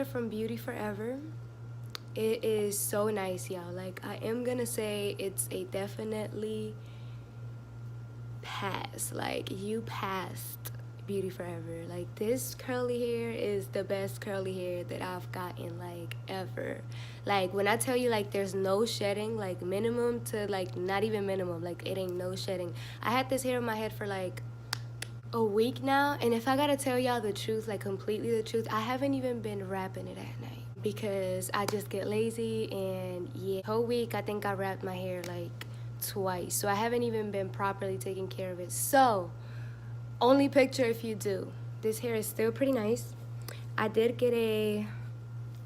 color from Beauty Forever. It is so nice, y'all. Like, I am gonna say it's a definitely pass. Like, you passed Beauty Forever. Like, this curly hair is the best curly hair that I've gotten, like, ever. Like, when I tell you, like, there's no shedding, like, minimum to, like, not even minimum, like, it ain't no shedding. I had this hair in my head for, like, a week now, and if I gotta tell y'all the truth, like, completely the truth, I haven't even been wrapping it at night because I just get lazy. And yeah, whole week I think I wrapped my hair, like, twice, so I haven't even been properly taking care of it. So only picture if you do. This hair is still pretty nice. I did get a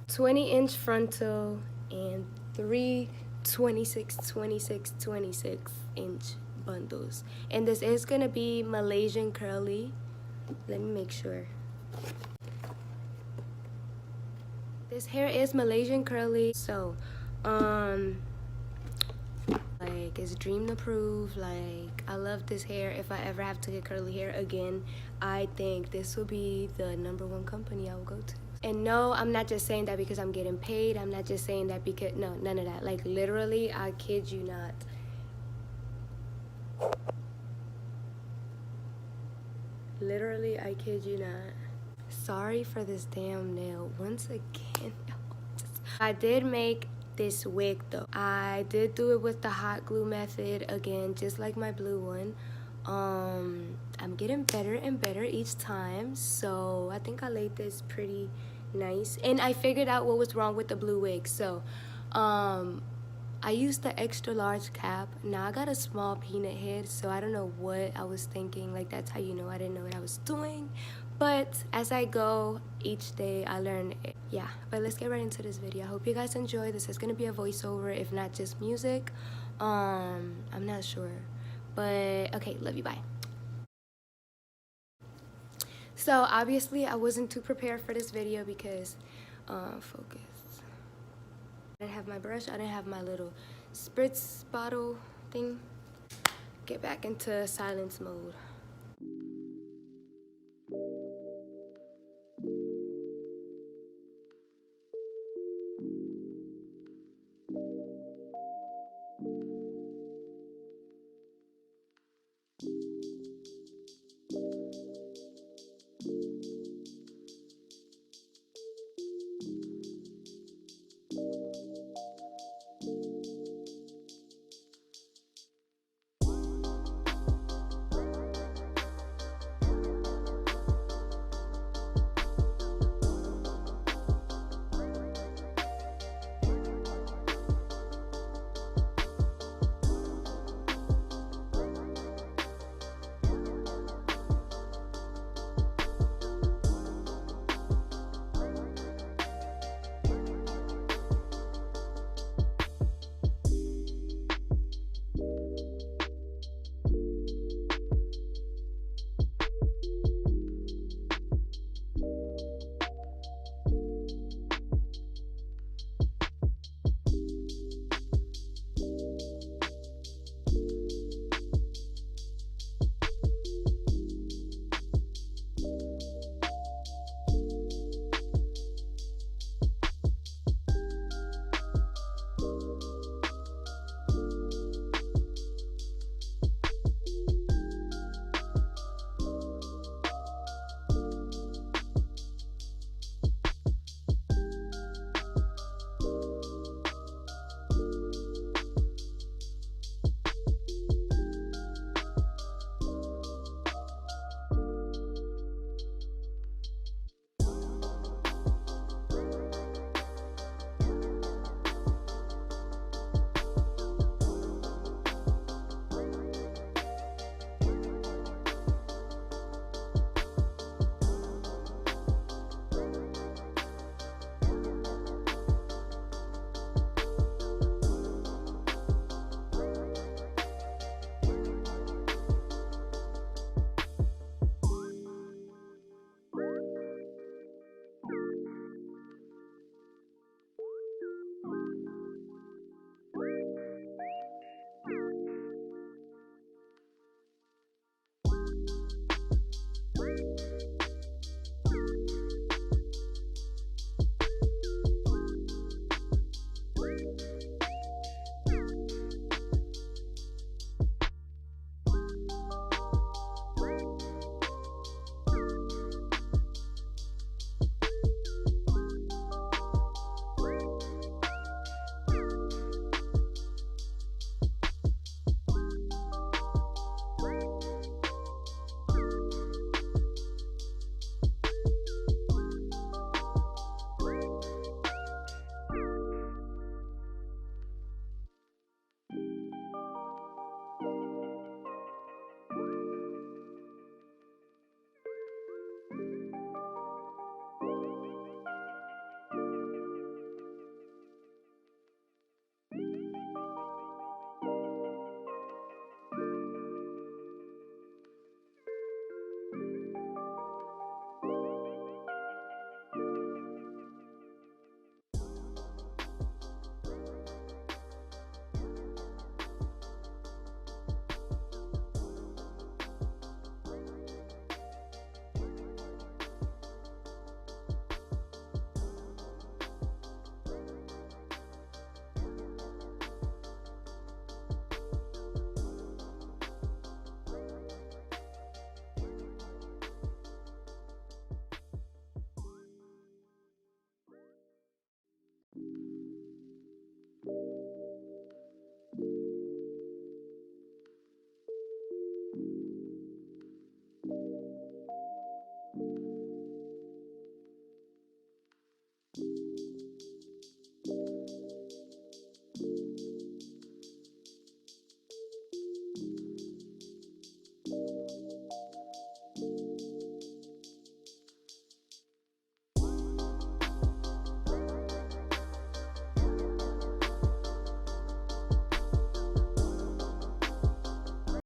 20-inch frontal and 3 26-26-26-inch bundles. And this is gonna be Malaysian curly. Let me make sure. This hair is Malaysian curly. So, like, it's dream approved. Like, I love this hair. If I ever have to get curly hair again, I think this will be the #1 company I will go to. And no, I'm not just saying that because I'm getting paid. I'm not just saying that because, no, none of that. Like, literally, I kid you not. Literally, I kid you not. Sorry for this damn nail once again. I did make this wig though. I did do it with the hot glue method again, just like my blue one. I'm getting better and better each time, so I think I laid this pretty nice. And I figured out what was wrong with the blue wig. So I used the extra large cap. Now I got a small peanut head, so I don't know what I was thinking. Like, that's how you know I didn't know what I was doing. But as I go each day, I learn it. Yeah, but let's get right into this video. I hope you guys enjoy. This is gonna be a voiceover, if not just music. I'm not sure, but okay, love you, bye. So obviously I wasn't too prepared for this video because focus. I didn't have my brush. I didn't have my little spritz bottle thing. Get back into silence mode.